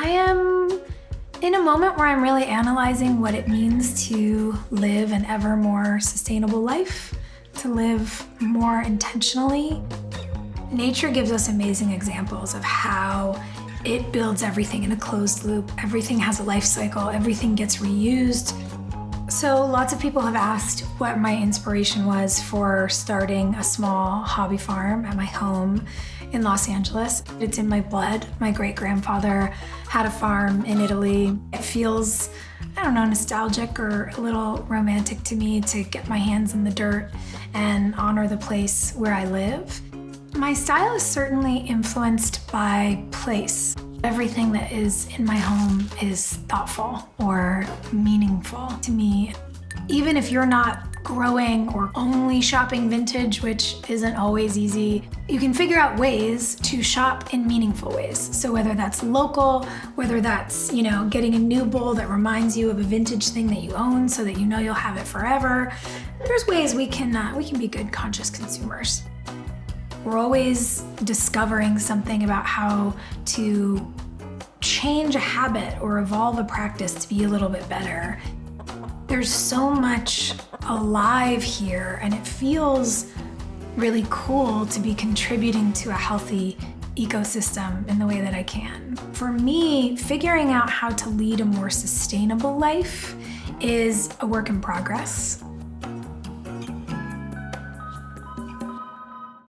I am in a moment where I'm really analyzing what it means to live an ever more sustainable life, to live more intentionally. Nature gives us amazing examples of how it builds everything in a closed loop. Everything has a life cycle, everything gets reused. So lots of people have asked what my inspiration was for starting a small hobby farm at my home in Los Angeles. It's in my blood. My great-grandfather had a farm in Italy. It feels, I don't know, nostalgic or a little romantic to me to get my hands in the dirt and honor the place where I live. My style is certainly influenced by place. Everything that is in my home is thoughtful or meaningful to me. Even if you're not growing or only shopping vintage, which isn't always easy, you can figure out ways to shop in meaningful ways. So whether that's local, whether that's, getting a new bowl that reminds you of a vintage thing that you own so that you know you'll have it forever, there's ways we can be good, conscious consumers. We're always discovering something about how to change a habit or evolve a practice to be a little bit better. There's so much alive here, and it feels really cool to be contributing to a healthy ecosystem in the way that I can. For me, figuring out how to lead a more sustainable life is a work in progress.